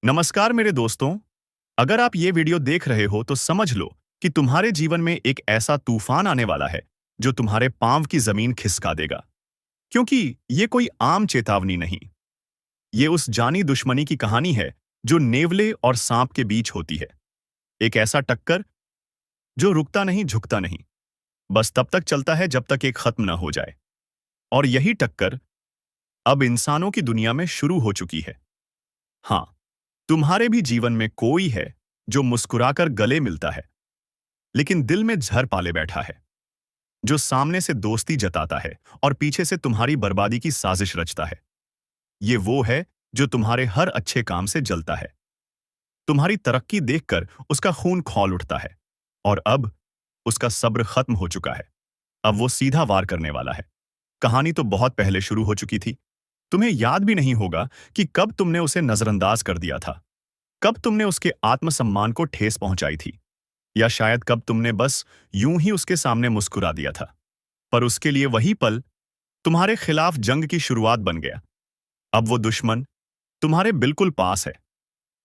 नमस्कार मेरे दोस्तों। अगर आप ये वीडियो देख रहे हो तो समझ लो कि तुम्हारे जीवन में एक ऐसा तूफान आने वाला है जो तुम्हारे पांव की जमीन खिसका देगा। क्योंकि ये कोई आम चेतावनी नहीं, ये उस जानी दुश्मनी की कहानी है जो नेवले और सांप के बीच होती है। एक ऐसा टक्कर जो रुकता नहीं, झुकता नहीं, बस तब तक चलता है जब तक एक खत्म न हो जाए। और यही टक्कर अब इंसानों की दुनिया में शुरू हो चुकी है। हाँ, तुम्हारे भी जीवन में कोई है जो मुस्कुराकर गले मिलता है लेकिन दिल में जहर पाले बैठा है, जो सामने से दोस्ती जताता है और पीछे से तुम्हारी बर्बादी की साजिश रचता है। ये वो है जो तुम्हारे हर अच्छे काम से जलता है, तुम्हारी तरक्की देखकर उसका खून खौल उठता है, और अब उसका सब्र खत्म हो चुका है। अब वो सीधा वार करने वाला है। कहानी तो बहुत पहले शुरू हो चुकी थी। तुम्हें याद भी नहीं होगा कि कब तुमने उसे नजरअंदाज कर दिया था, कब तुमने उसके आत्मसम्मान को ठेस पहुंचाई थी, या शायद कब तुमने बस यूं ही उसके सामने मुस्कुरा दिया था। पर उसके लिए वही पल तुम्हारे खिलाफ जंग की शुरुआत बन गया। अब वो दुश्मन तुम्हारे बिल्कुल पास है।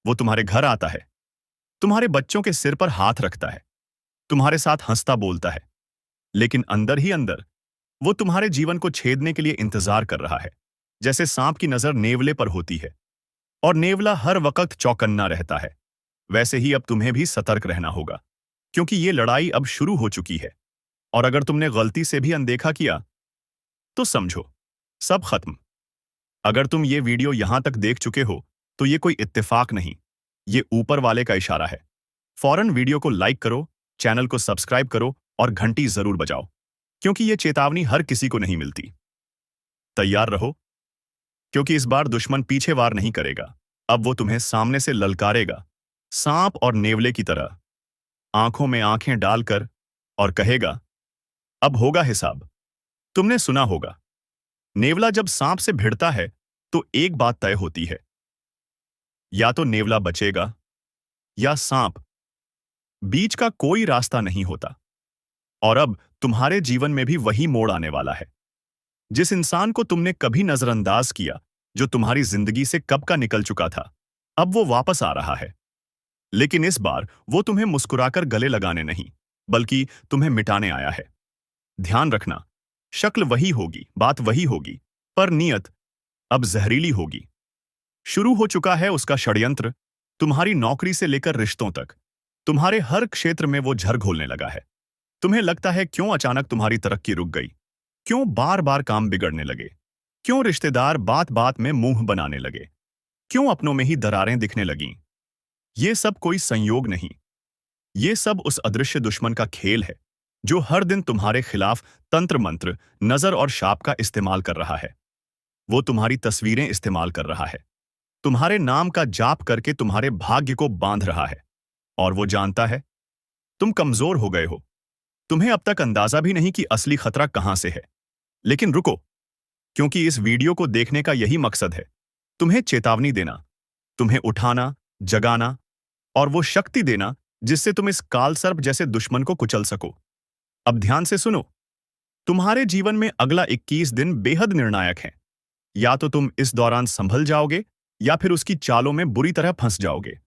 वो तुम्हारे घर आता है, तुम्हारे बच्चों के सिर पर हाथ रखता है, तुम्हारे साथ हंसता बोलता है, लेकिन अंदर ही अंदर वो तुम्हारे जीवन को छेदने के लिए इंतजार कर रहा है। जैसे सांप की नजर नेवले पर होती है और नेवला हर वक्त चौकन्ना रहता है, वैसे ही अब तुम्हें भी सतर्क रहना होगा, क्योंकि ये लड़ाई अब शुरू हो चुकी है। और अगर तुमने गलती से भी अनदेखा किया तो समझो, सब खत्म। अगर तुम ये वीडियो यहां तक देख चुके हो तो ये कोई इत्तेफाक नहीं, ये ऊपर वाले का इशारा है। फौरन वीडियो को लाइक करो, चैनल को सब्सक्राइब करो और घंटी जरूर बजाओ, क्योंकि ये चेतावनी हर किसी को नहीं मिलती। तैयार रहो, क्योंकि इस बार दुश्मन पीछे वार नहीं करेगा। अब वो तुम्हें सामने से ललकारेगा, सांप और नेवले की तरह, आंखों में आंखें डालकर, और कहेगा, अब होगा हिसाब। तुमने सुना होगा, नेवला जब सांप से भिड़ता है तो एक बात तय होती है, या तो नेवला बचेगा या सांप। बीच का कोई रास्ता नहीं होता। और अब तुम्हारे जीवन में भी वही मोड़ आने वाला है। जिस इंसान को तुमने कभी नजरअंदाज किया, जो तुम्हारी जिंदगी से कब का निकल चुका था, अब वो वापस आ रहा है। लेकिन इस बार वो तुम्हें मुस्कुराकर गले लगाने नहीं, बल्कि तुम्हें मिटाने आया है। ध्यान रखना, शक्ल वही होगी, बात वही होगी, पर नीयत अब जहरीली होगी। शुरू हो चुका है उसका षड्यंत्र। तुम्हारी नौकरी से लेकर रिश्तों तक, तुम्हारे हर क्षेत्र में वो झर घोलने लगा है। तुम्हें लगता है क्यों अचानक तुम्हारी तरक्की रुक गई, क्यों बार बार काम बिगड़ने लगे, क्यों रिश्तेदार बात बात में मुंह बनाने लगे, क्यों अपनों में ही दरारें दिखने लगीं। ये सब कोई संयोग नहीं, ये सब उस अदृश्य दुश्मन का खेल है जो हर दिन तुम्हारे खिलाफ तंत्र मंत्र, नजर और शाप का इस्तेमाल कर रहा है। वो तुम्हारी तस्वीरें इस्तेमाल कर रहा है, तुम्हारे नाम का जाप करके तुम्हारे भाग्य को बांध रहा है। और वो जानता है तुम कमजोर हो गए हो। तुम्हें अब तक अंदाजा भी नहीं कि असली खतरा कहां से है। लेकिन रुको, क्योंकि इस वीडियो को देखने का यही मकसद है, तुम्हें चेतावनी देना, तुम्हें उठाना, जगाना, और वो शक्ति देना जिससे तुम इस कालसर्प जैसे दुश्मन को कुचल सको। अब ध्यान से सुनो, तुम्हारे जीवन में अगला 21 दिन बेहद निर्णायक हैं। या तो तुम इस दौरान संभल जाओगे या फिर उसकी चालों में बुरी तरह फंस जाओगे।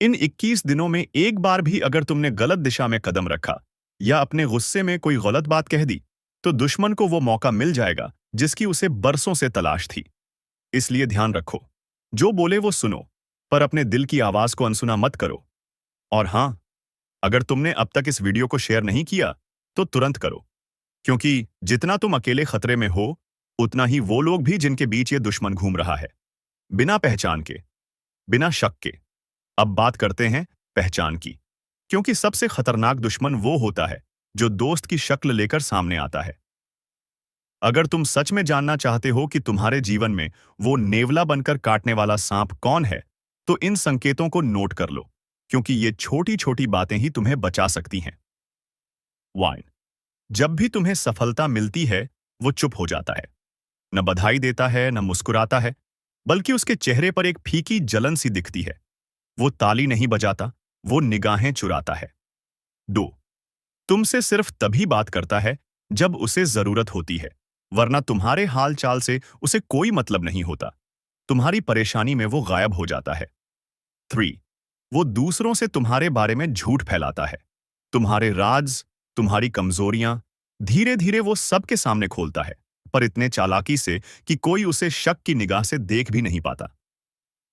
इन 21 दिनों में एक बार भी अगर तुमने गलत दिशा में कदम रखा या अपने गुस्से में कोई गलत बात कह दी, तो दुश्मन को वो मौका मिल जाएगा जिसकी उसे बरसों से तलाश थी। इसलिए ध्यान रखो, जो बोले वो सुनो, पर अपने दिल की आवाज को अनसुना मत करो। और हां, अगर तुमने अब तक इस वीडियो को शेयर नहीं किया तो तुरंत करो, क्योंकि जितना तुम अकेले खतरे में हो, उतना ही वो लोग भी जिनके बीच ये दुश्मन घूम रहा है, बिना पहचान के, बिना शक के। अब बात करते हैं पहचान की, क्योंकि सबसे खतरनाक दुश्मन वो होता है जो दोस्त की शक्ल लेकर सामने आता है। अगर तुम सच में जानना चाहते हो कि तुम्हारे जीवन में वो नेवला बनकर काटने वाला सांप कौन है, तो इन संकेतों को नोट कर लो, क्योंकि ये छोटी छोटी बातें ही तुम्हें बचा सकती हैं। 1, जब भी तुम्हें सफलता मिलती है, वो चुप हो जाता है। न बधाई देता है, न मुस्कुराता है, बल्कि उसके चेहरे पर एक फीकी जलन सी दिखती है। वो ताली नहीं बजाता, वो निगाहें चुराता है। 2, तुमसे सिर्फ तभी बात करता है जब उसे जरूरत होती है, वरना तुम्हारे हाल चाल से उसे कोई मतलब नहीं होता। तुम्हारी परेशानी में वो गायब हो जाता है। 3. वो दूसरों से तुम्हारे बारे में झूठ फैलाता है। तुम्हारे राज, तुम्हारी कमजोरियां धीरे धीरे वो सबके सामने खोलता है, पर इतने चालाकी से कि कोई उसे शक की निगाह से देख भी नहीं पाता।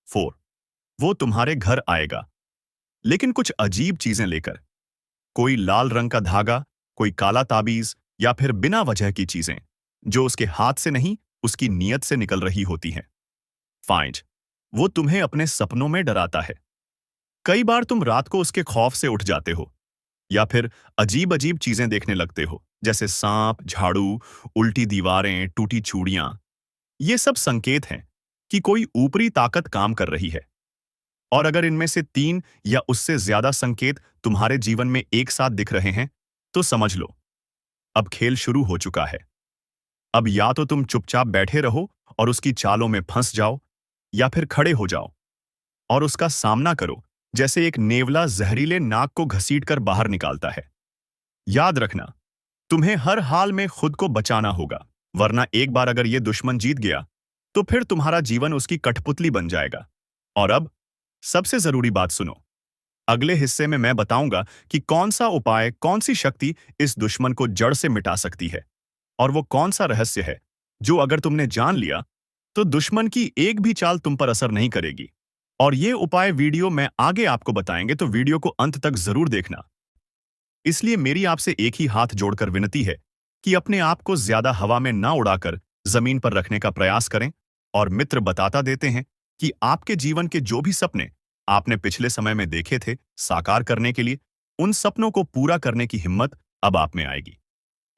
4. वो तुम्हारे घर आएगा, लेकिन कुछ अजीब चीजें लेकर। कोई लाल रंग का धागा, कोई काला ताबीज, या फिर बिना वजह की चीजें जो उसके हाथ से नहीं, उसकी नीयत से निकल रही होती हैं। 5. वो तुम्हें अपने सपनों में डराता है। कई बार तुम रात को उसके खौफ से उठ जाते हो, या फिर अजीब अजीब चीजें देखने लगते हो, जैसे सांप, झाड़ू, उल्टी दीवारें, टूटी चूड़ियां। ये सब संकेत हैं कि कोई ऊपरी ताकत काम कर रही है। और अगर इनमें से 3 या उससे ज्यादा संकेत तुम्हारे जीवन में एक साथ दिख रहे हैं, तो समझ लो, अब खेल शुरू हो चुका है। अब या तो तुम चुपचाप बैठे रहो और उसकी चालों में फंस जाओ, या फिर खड़े हो जाओ और उसका सामना करो, जैसे एक नेवला जहरीले नाक को घसीटकर बाहर निकालता है। याद रखना, तुम्हें हर हाल में खुद को बचाना होगा, वरना एक बार अगर ये दुश्मन जीत गया, तो फिर तुम्हारा जीवन उसकी कठपुतली बन जाएगा। और अब सबसे जरूरी बात सुनो। अगले हिस्से में मैं बताऊंगा कि कौन सा उपाय, कौन सी शक्ति इस दुश्मन को जड़ से मिटा सकती है, और वो कौन सा रहस्य है जो अगर तुमने जान लिया तो दुश्मन की एक भी चाल तुम पर असर नहीं करेगी। और ये उपाय वीडियो में आगे आपको बताएंगे, तो वीडियो को अंत तक जरूर देखना। इसलिए मेरी आपसे एक ही हाथ जोड़कर विनती है कि अपने आप को ज्यादा हवा में ना उड़ाकर जमीन पर रखने का प्रयास करें। और मित्र बताता देते हैं कि आपके जीवन के जो भी सपने आपने पिछले समय में देखे थे, साकार करने के लिए उन सपनों को पूरा करने की हिम्मत अब आप में आएगी।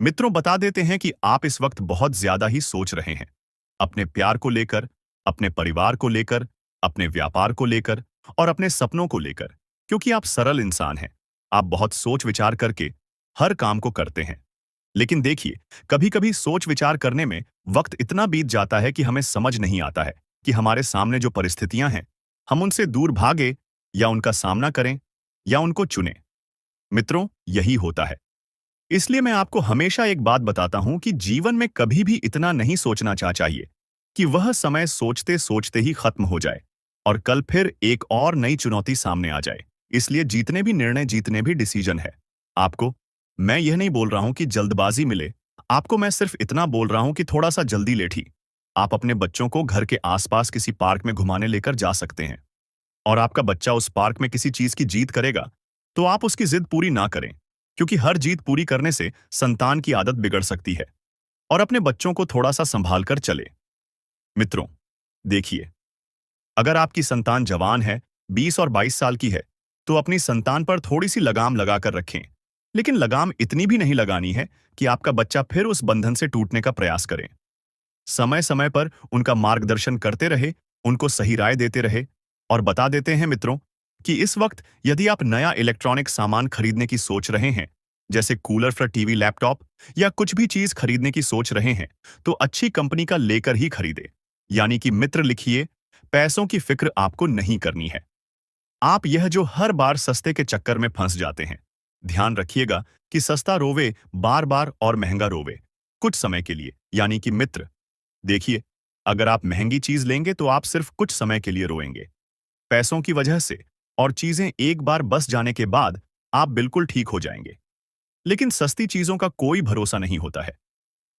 मित्रों बताते देते हैं कि आप इस वक्त बहुत ज्यादा ही सोच रहे हैं, अपने प्यार को लेकर, अपने परिवार को लेकर, अपने व्यापार को लेकर और अपने सपनों को लेकर, क्योंकि आप सरल इंसान हैं। आप बहुत सोच विचार करके हर काम को करते हैं। लेकिन देखिए, कभी कभी सोच विचार करने में वक्त इतना बीत जाता है कि हमें समझ नहीं आता है कि हमारे सामने जो परिस्थितियां हैं, हम उनसे दूर भागे, या उनका सामना करें, या उनको चुनें। मित्रों, यही होता है। इसलिए मैं आपको हमेशा एक बात बताता हूं कि जीवन में कभी भी इतना नहीं सोचना चाहिए कि वह समय सोचते सोचते ही खत्म हो जाए और कल फिर एक और नई चुनौती सामने आ जाए। इसलिए जीतने भी निर्णय, जीतने भी डिसीजन है आपको। मैं यह नहीं बोल रहा हूं कि जल्दबाजी मिले आपको, मैं सिर्फ इतना बोल रहा हूं कि थोड़ा सा जल्दी लेठी। आप अपने बच्चों को घर के आसपास किसी पार्क में घुमाने लेकर जा सकते हैं, और आपका बच्चा उस पार्क में किसी चीज की जीत करेगा तो आप उसकी जिद पूरी ना करें, क्योंकि हर जीत पूरी करने से संतान की आदत बिगड़ सकती है। और अपने बच्चों को थोड़ा सा संभाल कर चले। मित्रों देखिए, अगर आपकी संतान जवान है, 20 और 22 साल की है, तो अपनी संतान पर थोड़ी सी लगाम लगाकर रखें। लेकिन लगाम इतनी भी नहीं लगानी है कि आपका बच्चा फिर उस बंधन से टूटने का प्रयास करे। समय समय पर उनका मार्गदर्शन करते रहे, उनको सही राय देते रहे। और बता देते हैं मित्रों कि इस वक्त यदि आप नया इलेक्ट्रॉनिक सामान खरीदने की सोच रहे हैं, जैसे कूलर, फिर टीवी, लैपटॉप, या कुछ भी चीज खरीदने की सोच रहे हैं, तो अच्छी कंपनी का लेकर ही खरीदे। यानी कि मित्र लिखिए, पैसों की फिक्र आपको नहीं करनी है। आप यह जो हर बार सस्ते के चक्कर में फंस जाते हैं, ध्यान रखिएगा कि सस्ता रोवे बार बार और महंगा रोवे कुछ समय के लिए। यानी कि मित्र देखिए, अगर आप महंगी चीज लेंगे तो आप सिर्फ कुछ समय के लिए रोएंगे, पैसों की वजह से, और चीजें एक बार बस जाने के बाद आप बिल्कुल ठीक हो जाएंगे। लेकिन सस्ती चीजों का कोई भरोसा नहीं होता है,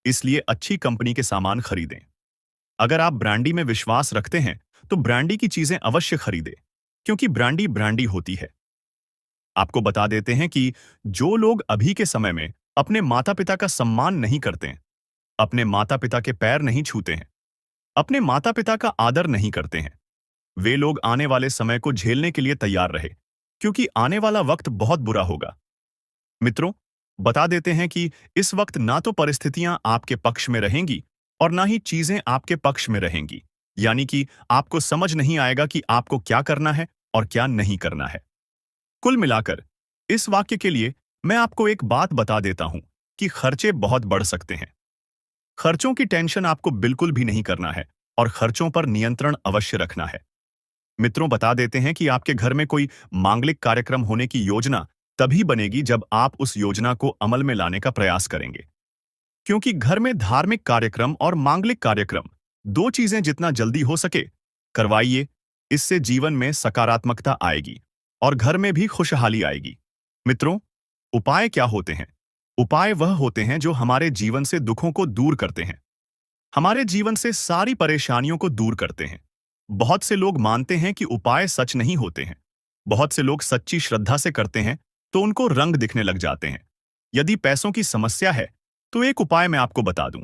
इसलिए अच्छी कंपनी के सामान खरीदें। अगर आप ब्रांडी में विश्वास रखते हैं तो ब्रांडी की चीजें अवश्य खरीदें, क्योंकि ब्रांडी ब्रांडी होती है। आपको बता देते हैं कि जो लोग अभी के समय में अपने माता पिता का सम्मान नहीं करते हैं, अपने माता पिता के पैर नहीं छूते हैं, अपने माता पिता का आदर नहीं करते हैं, वे लोग आने वाले समय को झेलने के लिए तैयार रहे, क्योंकि आने वाला वक्त बहुत बुरा होगा। मित्रों बता देते हैं कि इस वक्त ना तो परिस्थितियां आपके पक्ष में रहेंगी और ना ही चीजें आपके पक्ष में रहेंगी। यानी कि आपको समझ नहीं आएगा कि आपको क्या करना है और क्या नहीं करना है। कुल मिलाकर इस वाक्य के लिए मैं आपको एक बात बता देता हूं कि खर्चे बहुत बढ़ सकते हैं। खर्चों की टेंशन आपको बिल्कुल भी नहीं करना है और खर्चों पर नियंत्रण अवश्य रखना है। मित्रों बता देते हैं कि आपके घर में कोई मांगलिक कार्यक्रम होने की योजना तभी बनेगी जब आप उस योजना को अमल में लाने का प्रयास करेंगे, क्योंकि घर में धार्मिक कार्यक्रम और मांगलिक कार्यक्रम, दो चीजें जितना जल्दी हो सके करवाइए। इससे जीवन में सकारात्मकता आएगी और घर में भी खुशहाली आएगी। मित्रों, उपाय क्या होते हैं? उपाय वह होते हैं जो हमारे जीवन से दुखों को दूर करते हैं, हमारे जीवन से सारी परेशानियों को दूर करते हैं। बहुत से लोग मानते हैं कि उपाय सच नहीं होते हैं। बहुत से लोग सच्ची श्रद्धा से करते हैं तो उनको रंग दिखने लग जाते हैं। यदि पैसों की समस्या है तो एक उपाय मैं आपको बता दूं।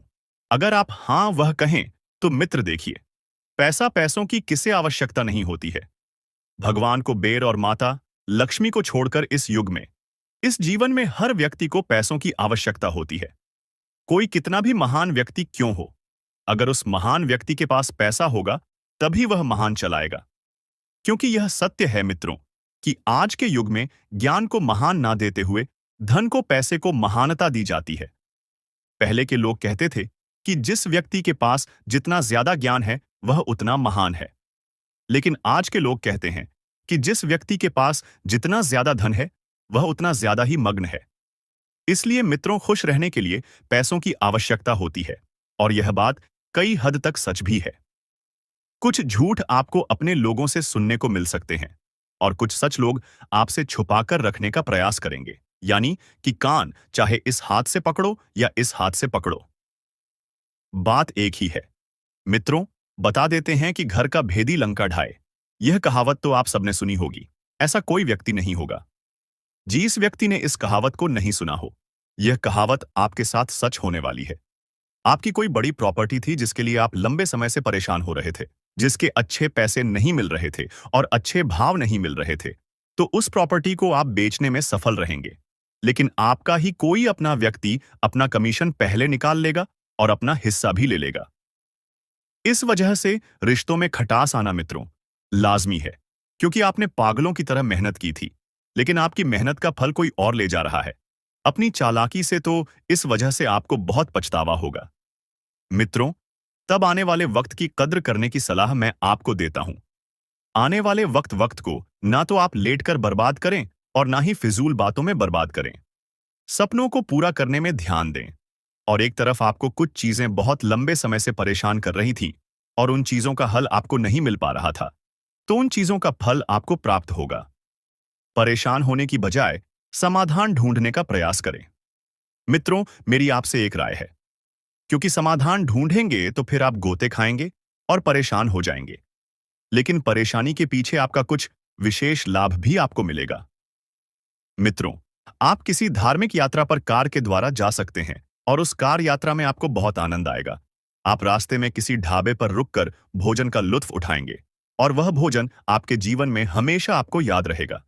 अगर आप हाँ वह कहें तो मित्र देखिए, पैसों की किसे आवश्यकता नहीं होती है। भगवान को, बेर और माता लक्ष्मी को छोड़कर इस युग में, इस जीवन में हर व्यक्ति को पैसों की आवश्यकता होती है। कोई कितना भी महान व्यक्ति क्यों हो, अगर उस महान व्यक्ति के पास पैसा होगा तभी वह महान चलाएगा। क्योंकि यह सत्य है मित्रों कि आज के युग में ज्ञान को महान ना देते हुए धन को, पैसे को महानता दी जाती है। पहले के लोग कहते थे कि जिस व्यक्ति के पास जितना ज्यादा ज्ञान है वह उतना महान है। लेकिन आज के लोग कहते हैं कि जिस व्यक्ति के पास जितना ज्यादा धन है वह उतना ज्यादा ही मग्न है। इसलिए मित्रों, खुश रहने के लिए पैसों की आवश्यकता होती है और यह बात कई हद तक सच भी है। कुछ झूठ आपको अपने लोगों से सुनने को मिल सकते हैं और कुछ सच लोग आपसे छुपाकर रखने का प्रयास करेंगे, यानी कि कान चाहे इस हाथ से पकड़ो या इस हाथ से पकड़ो, बात एक ही है। मित्रों, बता देते हैं कि घर का भेदी लंका ढाए, यह कहावत तो आप सबने सुनी होगी। ऐसा कोई व्यक्ति नहीं होगा जिस व्यक्ति ने इस कहावत को नहीं सुना हो। यह कहावत आपके साथ सच होने वाली है। आपकी कोई बड़ी प्रॉपर्टी थी जिसके लिए आप लंबे समय से परेशान हो रहे थे, जिसके अच्छे पैसे नहीं मिल रहे थे और अच्छे भाव नहीं मिल रहे थे, तो उस प्रॉपर्टी को आप बेचने में सफल रहेंगे। लेकिन आपका ही कोई अपना व्यक्ति अपना कमीशन पहले निकाल लेगा और अपना हिस्सा भी ले लेगा। इस वजह से रिश्तों में खटास आना मित्रों लाजमी है, क्योंकि आपने पागलों की तरह मेहनत की थी, लेकिन आपकी मेहनत का फल कोई और ले जा रहा है अपनी चालाकी से, तो इस वजह से आपको बहुत पछतावा होगा। मित्रों, तब आने वाले वक्त की कद्र करने की सलाह मैं आपको देता हूं। आने वाले वक्त को ना तो आप लेटकर बर्बाद करें और ना ही फिजूल बातों में बर्बाद करें। सपनों को पूरा करने में ध्यान दें। और एक तरफ आपको कुछ चीजें बहुत लंबे समय से परेशान कर रही थीं और उन चीजों का हल आपको नहीं मिल पा रहा था, तो उन चीजों का फल आपको प्राप्त होगा। परेशान होने की बजाय समाधान ढूंढने का प्रयास करें। मित्रों, मेरी आपसे एक राय है, क्योंकि समाधान ढूंढेंगे तो फिर आप गोते खाएंगे और परेशान हो जाएंगे, लेकिन परेशानी के पीछे आपका कुछ विशेष लाभ भी आपको मिलेगा। मित्रों, आप किसी धार्मिक यात्रा पर कार के द्वारा जा सकते हैं और उस कार यात्रा में आपको बहुत आनंद आएगा। आप रास्ते में किसी ढाबे पर रुककर भोजन का लुत्फ उठाएंगे और वह भोजन आपके जीवन में हमेशा आपको याद रहेगा।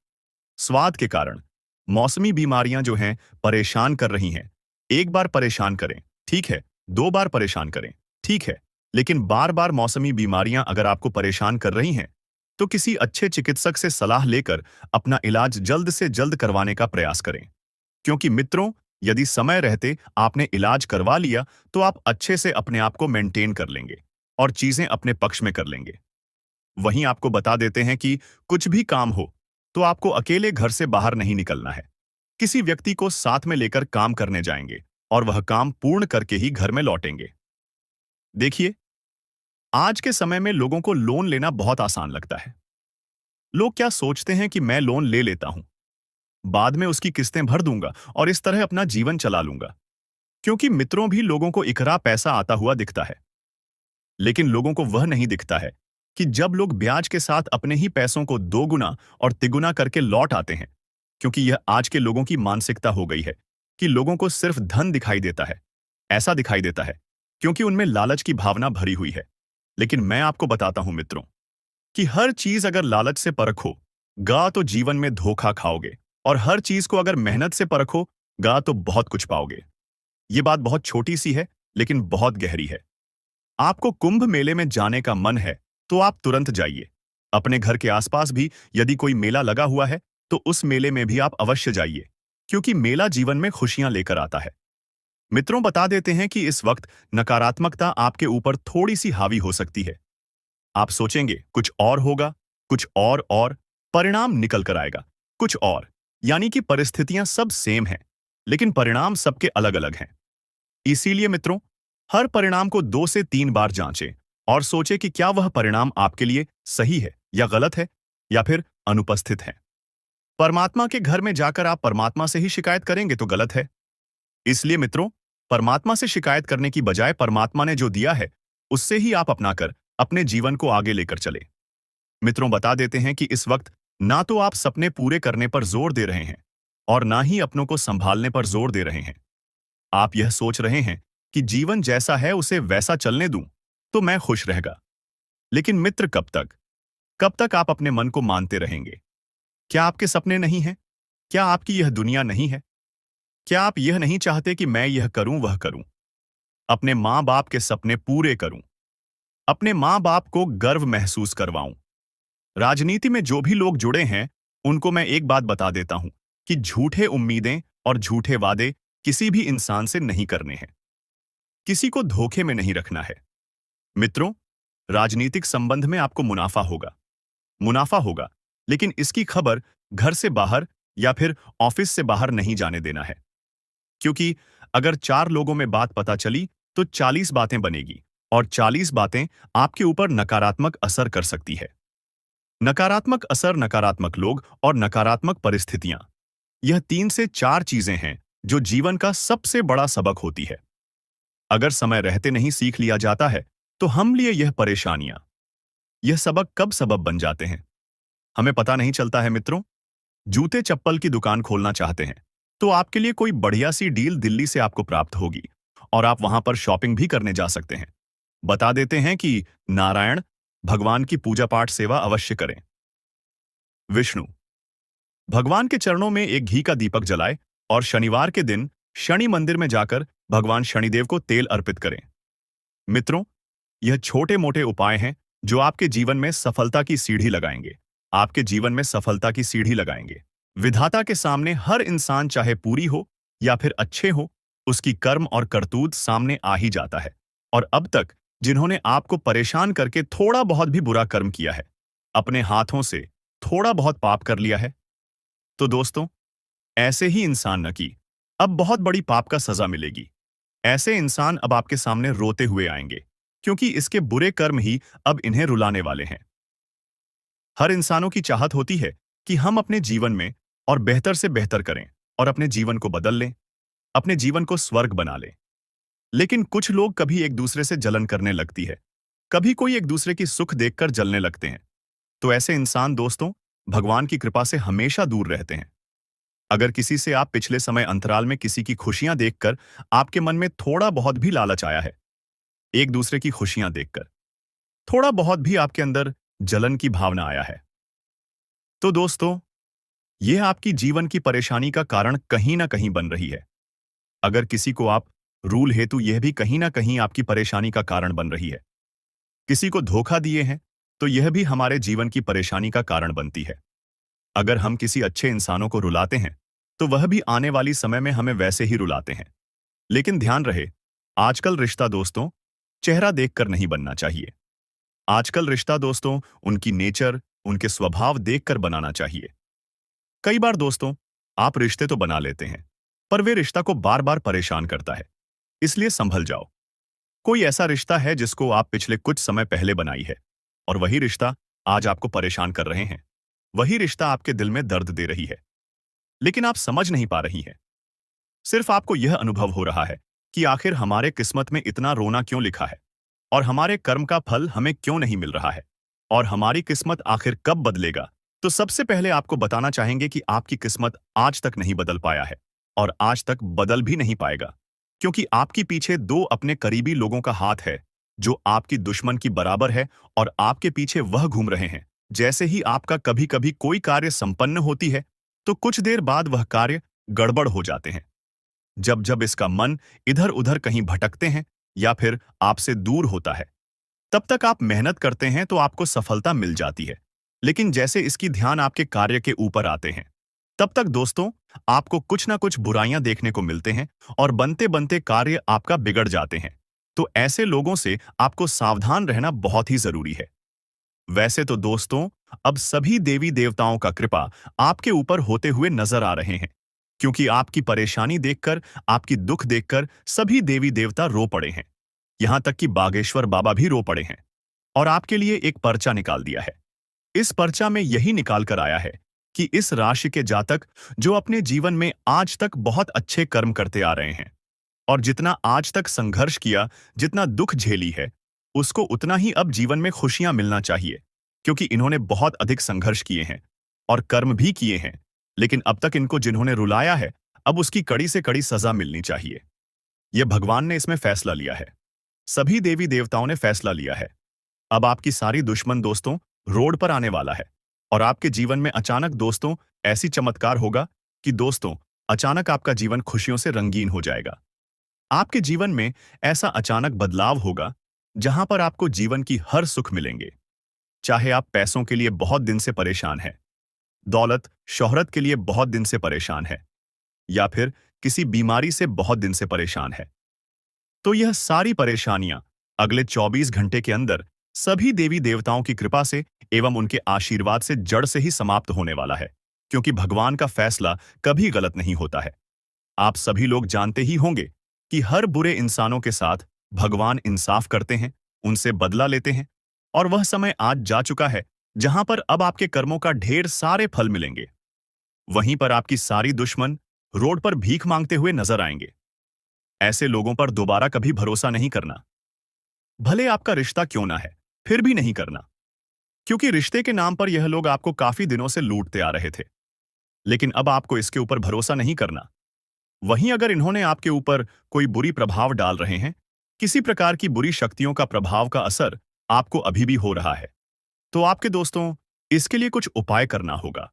स्वाद के कारण मौसमी बीमारियां जो हैं परेशान कर रही हैं, एक बार परेशान करें, ठीक है, 2 बार परेशान करें, ठीक है, लेकिन बार बार मौसमी बीमारियां अगर आपको परेशान कर रही हैं तो किसी अच्छे चिकित्सक से सलाह लेकर अपना इलाज जल्द से जल्द करवाने का प्रयास करें। क्योंकि मित्रों, यदि समय रहते आपने इलाज करवा लिया तो आप अच्छे से अपने आप को मेंटेन कर लेंगे और चीजें अपने पक्ष में कर लेंगे। वहीं आपको बता देते हैं कि कुछ भी काम हो तो आपको अकेले घर से बाहर नहीं निकलना है। किसी व्यक्ति को साथ में लेकर काम करने जाएंगे और वह काम पूर्ण करके ही घर में लौटेंगे। देखिए, आज के समय में लोगों को लोन लेना बहुत आसान लगता है। लोग क्या सोचते हैं कि मैं लोन ले लेता हूं, बाद में उसकी किस्तें भर दूंगा और इस तरह अपना जीवन चला लूंगा। क्योंकि मित्रों, भी लोगों को इकरा पैसा आता हुआ दिखता है, लेकिन लोगों को वह नहीं दिखता है कि जब लोग ब्याज के साथ अपने ही पैसों को 2 गुना और तिगुना करके लौट आते हैं। क्योंकि यह आज के लोगों की मानसिकता हो गई है कि लोगों को सिर्फ धन दिखाई देता है। ऐसा दिखाई देता है क्योंकि उनमें लालच की भावना भरी हुई है। लेकिन मैं आपको बताता हूं मित्रों कि हर चीज अगर लालच से परखो गा तो जीवन में धोखा खाओगे, और हर चीज को अगर मेहनत से परखो गा तो बहुत कुछ पाओगे। ये बात बहुत छोटी सी है लेकिन बहुत गहरी है। आपको कुंभ मेले में जाने का मन है तो आप तुरंत जाइए। अपने घर के आसपास भी यदि कोई मेला लगा हुआ है तो उस मेले में भी आप अवश्य जाइए, क्योंकि मेला जीवन में खुशियां लेकर आता है। मित्रों, बता देते हैं कि इस वक्त नकारात्मकता आपके ऊपर थोड़ी सी हावी हो सकती है। आप सोचेंगे कुछ और होगा, कुछ और परिणाम निकल कर आएगा कुछ और, यानी कि परिस्थितियां सब सेम हैं लेकिन परिणाम सबके अलग अलग हैं। इसीलिए मित्रों, हर परिणाम को 2 से 3 बार जांचें और सोचे कि क्या वह परिणाम आपके लिए सही है या गलत है या फिर अनुपस्थित है। परमात्मा के घर में जाकर आप परमात्मा से ही शिकायत करेंगे तो गलत है। इसलिए मित्रों, परमात्मा से शिकायत करने की बजाय परमात्मा ने जो दिया है उससे ही आप अपनाकर अपने जीवन को आगे लेकर चले। मित्रों, बता देते हैं कि इस वक्त ना तो आप सपने पूरे करने पर जोर दे रहे हैं और ना ही अपनों को संभालने पर जोर दे रहे हैं। आप यह सोच रहे हैं कि जीवन जैसा है उसे वैसा चलने दूं तो मैं खुश रहेगा। लेकिन मित्र, कब तक आप अपने मन को मानते रहेंगे? क्या आपके सपने नहीं हैं? क्या आपकी यह दुनिया नहीं है? क्या आप यह नहीं चाहते कि मैं यह करूं वह करूं, अपने मां बाप के सपने पूरे करूं, अपने मां बाप को गर्व महसूस करवाऊं? राजनीति में जो भी लोग जुड़े हैं उनको मैं एक बात बता देता हूं कि झूठे उम्मीदें और झूठे वादे किसी भी इंसान से नहीं करने हैं। किसी को धोखे में नहीं रखना है। मित्रों, राजनीतिक संबंध में आपको मुनाफा होगा, लेकिन इसकी खबर घर से बाहर या फिर ऑफिस से बाहर नहीं जाने देना है। क्योंकि अगर 4 लोगों में बात पता चली तो 40 बातें बनेगी और 40 बातें आपके ऊपर नकारात्मक असर कर सकती है। नकारात्मक असर, नकारात्मक लोग और नकारात्मक परिस्थितियां, यह 3 से 4 चीजें हैं जो जीवन का सबसे बड़ा सबक होती है। अगर समय रहते नहीं सीख लिया जाता है तो हम लिए यह परेशानियां, यह सबक कब सबब बन जाते हैं हमें पता नहीं चलता है। मित्रों, जूते चप्पल की दुकान खोलना चाहते हैं तो आपके लिए कोई बढ़िया सी डील दिल्ली से आपको प्राप्त होगी और आप वहां पर शॉपिंग भी करने जा सकते हैं। बता देते हैं कि नारायण भगवान की पूजा पाठ सेवा अवश्य करें। विष्णु भगवान के चरणों में एक घी का दीपक जलाएं और शनिवार के दिन शनि मंदिर में जाकर भगवान शनिदेव को तेल अर्पित करें। मित्रों, यह छोटे मोटे उपाय हैं जो आपके जीवन में सफलता की सीढ़ी लगाएंगे। आपके जीवन में सफलता की सीढ़ी लगाएंगे। विधाता के सामने हर इंसान, चाहे पूरी हो या फिर अच्छे हो, उसकी कर्म और करतूत सामने आ ही जाता है। और अब तक जिन्होंने आपको परेशान करके थोड़ा बहुत भी बुरा कर्म किया है, अपने हाथों से थोड़ा बहुत पाप कर लिया है, तो दोस्तों, ऐसे ही इंसान न की अब बहुत बड़ी पाप का सजा मिलेगी। ऐसे इंसान अब आपके सामने रोते हुए आएंगे, क्योंकि इसके बुरे कर्म ही अब इन्हें रुलाने वाले हैं। हर इंसानों की चाहत होती है कि हम अपने जीवन में और बेहतर से बेहतर करें और अपने जीवन को बदल लें, अपने जीवन को स्वर्ग बना लें। लेकिन कुछ लोग कभी एक दूसरे से जलन करने लगती है, कभी कोई एक दूसरे की सुख देखकर जलने लगते हैं। तो ऐसे इंसान दोस्तों, भगवान की कृपा से हमेशा दूर रहते हैं। अगर किसी से आप पिछले समय अंतराल में किसी की खुशियां देखकर आपके मन में थोड़ा बहुत भी लालच आया है, एक दूसरे की खुशियां देखकर थोड़ा बहुत भी आपके अंदर जलन की भावना आया है, तो दोस्तों, यह आपकी जीवन की परेशानी का कारण कहीं ना कहीं बन रही है। अगर किसी को आप रूल हेतु, यह भी कहीं ना कहीं आपकी परेशानी का कारण बन रही है। किसी को धोखा दिए हैं तो यह भी हमारे जीवन की परेशानी का कारण बनती है। अगर हम किसी अच्छे इंसानों को रुलाते हैं तो वह भी आने वाली समय में हमें वैसे ही रुलाते हैं। लेकिन ध्यान रहे, आजकल रिश्ता दोस्तों चेहरा देखकर नहीं बनना चाहिए। आजकल रिश्ता दोस्तों उनकी नेचर, उनके स्वभाव देखकर बनाना चाहिए। कई बार दोस्तों आप रिश्ते तो बना लेते हैं पर वे रिश्ता को बार बार परेशान करता है, इसलिए संभल जाओ। कोई ऐसा रिश्ता है जिसको आप पिछले कुछ समय पहले बनाई है और वही रिश्ता आज आपको परेशान कर रहे हैं। वही रिश्ता आपके दिल में दर्द दे रही है, लेकिन आप समझ नहीं पा रही हैं। सिर्फ आपको यह अनुभव हो रहा है कि आखिर हमारे किस्मत में इतना रोना क्यों लिखा है और हमारे कर्म का फल हमें क्यों नहीं मिल रहा है और हमारी किस्मत आखिर कब बदलेगा। तो सबसे पहले आपको बताना चाहेंगे कि आपकी किस्मत आज तक नहीं बदल पाया है और आज तक बदल भी नहीं पाएगा, क्योंकि आपके पीछे 2 अपने करीबी लोगों का हाथ है जो आपकी दुश्मन की बराबर है और आपके पीछे वह घूम रहे हैं। जैसे ही आपका कभी कभी कोई कार्य संपन्न होती है तो कुछ देर बाद वह कार्य गड़बड़ हो जाते हैं। जब जब इसका मन इधर उधर कहीं भटकते हैं या फिर आपसे दूर होता है, तब तक आप मेहनत करते हैं तो आपको सफलता मिल जाती है। लेकिन जैसे इसकी ध्यान आपके कार्य के ऊपर आते हैं, तब तक दोस्तों आपको कुछ ना कुछ बुराइयां देखने को मिलते हैं और बनते बनते कार्य आपका बिगड़ जाते हैं। तो ऐसे लोगों से आपको सावधान रहना बहुत ही जरूरी है। वैसे तो दोस्तों अब सभी देवी देवताओं का कृपा आपके ऊपर होते हुए नजर आ रहे हैं, क्योंकि आपकी परेशानी देखकर, आपकी दुख देखकर सभी देवी देवता रो पड़े हैं। यहां तक कि बागेश्वर बाबा भी रो पड़े हैं। और आपके लिए एक पर्चा निकाल दिया है। इस पर्चा में यही निकाल कर आया है कि इस राशि के जातक जो अपने जीवन में आज तक बहुत अच्छे कर्म करते आ रहे हैं और जितना आज तक संघर्ष किया, जितना दुख झेली है, उसको उतना ही अब जीवन में खुशियां मिलना चाहिए, क्योंकि इन्होंने बहुत अधिक संघर्ष किए हैं और कर्म भी किए हैं, लेकिन अब तक इनको जिन्होंने रुलाया है, अब उसकी कड़ी से कड़ी सजा मिलनी चाहिए। यह भगवान ने इसमें फैसला लिया है। सभी देवी देवताओं ने फैसला लिया है। अब आपकी सारी दुश्मन दोस्तों रोड पर आने वाला है और आपके जीवन में अचानक दोस्तों ऐसी चमत्कार होगा कि दोस्तों अचानक आपका जीवन खुशियों से रंगीन हो जाएगा। आपके जीवन में ऐसा अचानक बदलाव होगा जहां पर आपको जीवन की हर सुख मिलेंगे। चाहे आप पैसों के लिए बहुत दिन से परेशान हैं, दौलत शोहरत के लिए बहुत दिन से परेशान है, या फिर किसी बीमारी से बहुत दिन से परेशान है, तो यह सारी परेशानियां अगले 24 घंटे के अंदर सभी देवी देवताओं की कृपा से एवं उनके आशीर्वाद से जड़ से ही समाप्त होने वाला है, क्योंकि भगवान का फैसला कभी गलत नहीं होता है। आप सभी लोग जानते ही होंगे कि हर बुरे इंसानों के साथ भगवान इंसाफ करते हैं, उनसे बदला लेते हैं, और वह समय आज जा चुका है जहां पर अब आपके कर्मों का ढेर सारे फल मिलेंगे। वहीं पर आपकी सारी दुश्मन रोड पर भीख मांगते हुए नजर आएंगे। ऐसे लोगों पर दोबारा कभी भरोसा नहीं करना। भले आपका रिश्ता क्यों ना है, फिर भी नहीं करना, क्योंकि रिश्ते के नाम पर यह लोग आपको काफी दिनों से लूटते आ रहे थे, लेकिन अब आपको इसके ऊपर भरोसा नहीं करना। वहीं अगर इन्होंने आपके ऊपर कोई बुरी प्रभाव डाल रहे हैं, किसी प्रकार की बुरी शक्तियों का प्रभाव का असर आपको अभी भी हो रहा है, तो आपके दोस्तों इसके लिए कुछ उपाय करना होगा।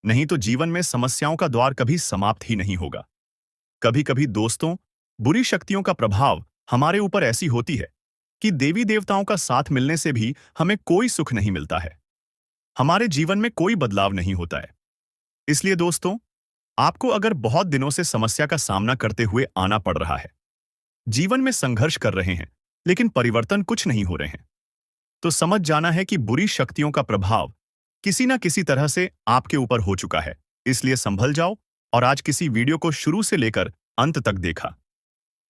नहीं तो जीवन में समस्याओं का द्वार कभी समाप्त ही नहीं होगा। कभी कभी दोस्तों बुरी शक्तियों का प्रभाव हमारे ऊपर ऐसी होती है कि देवी देवताओं का साथ मिलने से भी हमें कोई सुख नहीं मिलता है, हमारे जीवन में कोई बदलाव नहीं होता है। इसलिए दोस्तों आपको अगर बहुत दिनों से समस्या का सामना करते हुए आना पड़ रहा है, जीवन में संघर्ष कर रहे हैं लेकिन परिवर्तन कुछ नहीं हो रहे हैं, तो समझ जाना है कि बुरी शक्तियों का प्रभाव किसी ना किसी तरह से आपके ऊपर हो चुका है। इसलिए संभल जाओ और आज किसी वीडियो को शुरू से लेकर अंत तक देखा।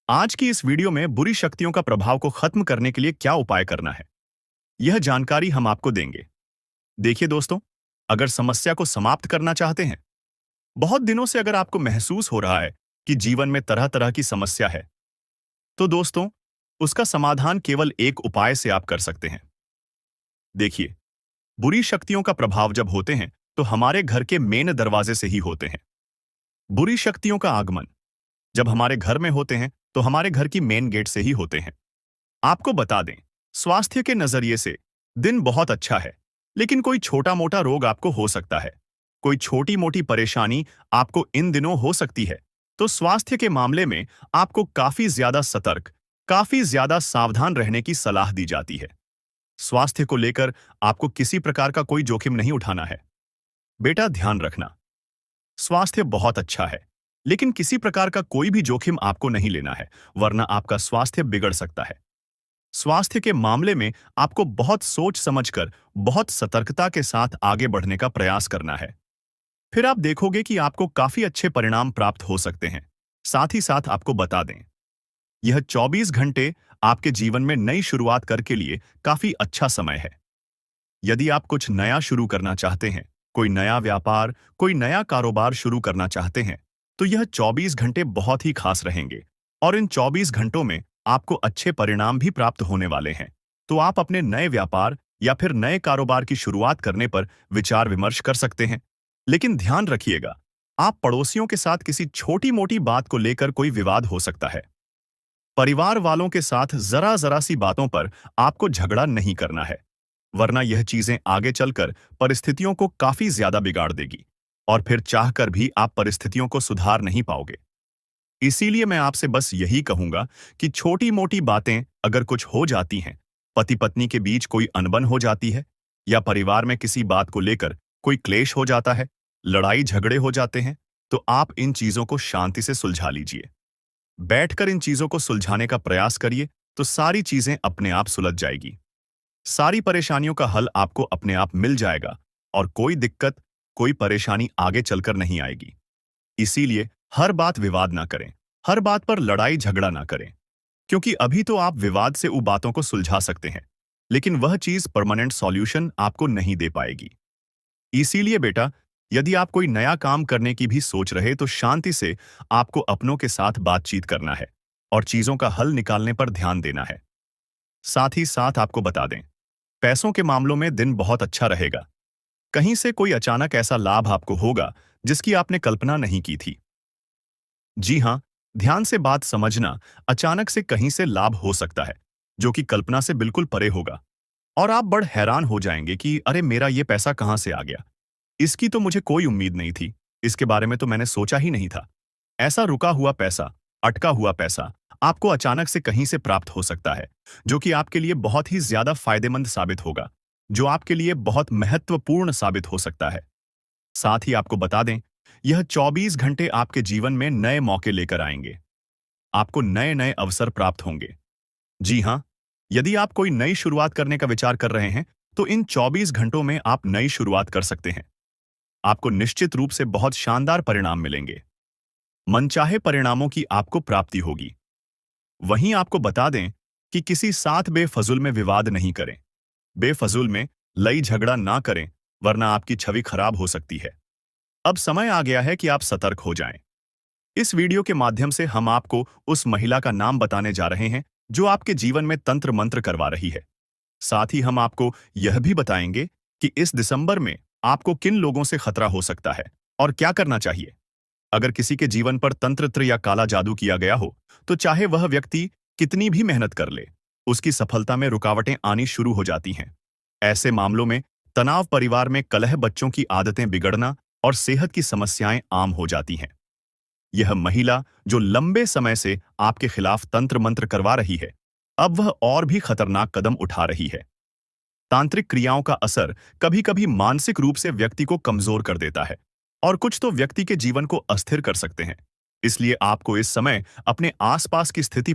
आज की इस वीडियो में बुरी शक्तियों का प्रभाव को खत्म करने के लिए क्या उपाय करना है, यह जानकारी हम आपको देंगे। देखिए दोस्तों, अगर समस्या को समाप्त करना चाहते हैं, बहुत दिनों से अगर आपको महसूस हो रहा है कि जीवन में तरह तरह की समस्या है, तो दोस्तों उसका समाधान केवल एक उपाय से आप कर सकते हैं। देखिए, बुरी शक्तियों का प्रभाव जब होते हैं तो हमारे घर के मेन दरवाजे से ही होते हैं। बुरी शक्तियों का आगमन जब हमारे घर में होते हैं तो हमारे घर की मेन गेट से ही होते हैं। आपको बता दें, स्वास्थ्य के नजरिए से दिन बहुत अच्छा है, लेकिन कोई छोटा मोटा रोग आपको हो सकता है, कोई छोटी मोटी परेशानी आपको इन दिनों हो सकती है। तो स्वास्थ्य के मामले में आपको काफी ज्यादा सतर्क, काफी ज्यादा सावधान रहने की सलाह दी जाती है। स्वास्थ्य को लेकर आपको किसी प्रकार का कोई जोखिम नहीं उठाना है। बेटा ध्यान रखना, स्वास्थ्य बहुत अच्छा है, लेकिन किसी प्रकार का कोई भी जोखिम आपको नहीं लेना है, वरना आपका स्वास्थ्य बिगड़ सकता है। स्वास्थ्य के मामले में आपको बहुत सोच समझकर, बहुत सतर्कता के साथ आगे बढ़ने का प्रयास करना है। फिर आप देखोगे कि आपको काफी अच्छे परिणाम प्राप्त हो सकते हैं। साथ ही साथ आपको बता दें, यह 24 घंटे आपके जीवन में नई शुरुआत करके लिए काफी अच्छा समय है। यदि आप कुछ नया शुरू करना चाहते हैं, कोई नया व्यापार, कोई नया कारोबार शुरू करना चाहते हैं, तो यह 24 घंटे बहुत ही खास रहेंगे और इन 24 घंटों में आपको अच्छे परिणाम भी प्राप्त होने वाले हैं। तो आप अपने नए व्यापार या फिर नए कारोबार की शुरुआत करने पर विचार विमर्श कर सकते हैं। लेकिन ध्यान रखिएगा, आप पड़ोसियों के साथ किसी छोटी मोटी बात को लेकर कोई विवाद हो सकता है। परिवार वालों के साथ जरा जरा सी बातों पर आपको झगड़ा नहीं करना है, वरना यह चीजें आगे चलकर परिस्थितियों को काफी ज्यादा बिगाड़ देगी और फिर चाहकर भी आप परिस्थितियों को सुधार नहीं पाओगे। इसीलिए मैं आपसे बस यही कहूंगा कि छोटी मोटी बातें अगर कुछ हो जाती हैं, पति पत्नी के बीच कोई अनबन हो जाती है या परिवार में किसी बात को लेकर कोई क्लेश हो जाता है, लड़ाई झगड़े हो जाते हैं, तो आप इन चीजों को शांति से सुलझा लीजिए। बैठकर इन चीजों को सुलझाने का प्रयास करिए, तो सारी चीजें अपने आप सुलझ जाएगी। सारी परेशानियों का हल आपको अपने आप मिल जाएगा और कोई दिक्कत, कोई परेशानी आगे चलकर नहीं आएगी। इसीलिए हर बात विवाद ना करें, हर बात पर लड़ाई झगड़ा ना करें, क्योंकि अभी तो आप विवाद से उन बातों को सुलझा सकते हैं, लेकिन वह चीज परमानेंट सॉल्यूशन आपको नहीं दे पाएगी। इसीलिए बेटा, यदि आप कोई नया काम करने की भी सोच रहे तो शांति से आपको अपनों के साथ बातचीत करना है और चीजों का हल निकालने पर ध्यान देना है। साथ ही साथ आपको बता दें, पैसों के मामलों में दिन बहुत अच्छा रहेगा। कहीं से कोई अचानक ऐसा लाभ आपको होगा जिसकी आपने कल्पना नहीं की थी। जी हाँ, ध्यान से बात समझना, अचानक से कहीं से लाभ हो सकता है जो कि कल्पना से बिल्कुल परे होगा और आप बड़ हैरान हो जाएंगे कि अरे मेरा ये पैसा कहाँ से आ गया। इसकी तो मुझे कोई उम्मीद नहीं थी, इसके बारे में तो मैंने सोचा ही नहीं था। ऐसा रुका हुआ पैसा, अटका हुआ पैसा आपको अचानक से कहीं से प्राप्त हो सकता है, जो कि आपके लिए बहुत ही ज्यादा फायदेमंद साबित होगा, जो आपके लिए बहुत महत्वपूर्ण साबित हो सकता है। साथ ही आपको बता दें, यह 24 घंटे आपके जीवन में नए मौके लेकर आएंगे। आपको नए नए अवसर प्राप्त होंगे। जी हाँ, यदि आप कोई नई शुरुआत करने का विचार कर रहे हैं, तो इन 24 घंटों में आप नई शुरुआत कर सकते हैं। आपको निश्चित रूप से बहुत शानदार परिणाम मिलेंगे। मनचाहे परिणामों की आपको प्राप्ति होगी। वहीं आपको बता दें कि किसी साथ बेफजूल में विवाद नहीं करें। बेफजूल में लई झगड़ा ना करें, वरना आपकी छवि खराब हो सकती है। अब समय आ गया है कि आप सतर्क हो जाएं। इस वीडियो के माध्यम से हम आपको उस महिला का नाम बताने जा रहे हैं जो आपके जीवन में तंत्र मंत्र करवा रही है। साथ ही हम आपको यह भी बताएंगे कि इस दिसंबर में आपको किन लोगों से खतरा हो सकता है और क्या करना चाहिए। अगर किसी के जीवन पर तंत्र या काला जादू किया गया हो, तो चाहे वह व्यक्ति कितनी भी मेहनत कर ले, उसकी सफलता में रुकावटें आनी शुरू हो जाती हैं। ऐसे मामलों में तनाव, परिवार में कलह, बच्चों की आदतें बिगड़ना और सेहत की समस्याएं आम हो जाती हैं। यह महिला जो लंबे समय से आपके खिलाफ तंत्र मंत्र करवा रही है, अब वह और भी खतरनाक कदम उठा रही है। तांत्रिक क्रियाओं का असर कभी-कभी मानसिक रूप से व्यक्ति को कमजोर कर देता है और कुछ तो व्यक्ति के जीवन को अस्थिर कर सकते हैं। इसलिए आपको इस समय अपने आसपास की स्थिति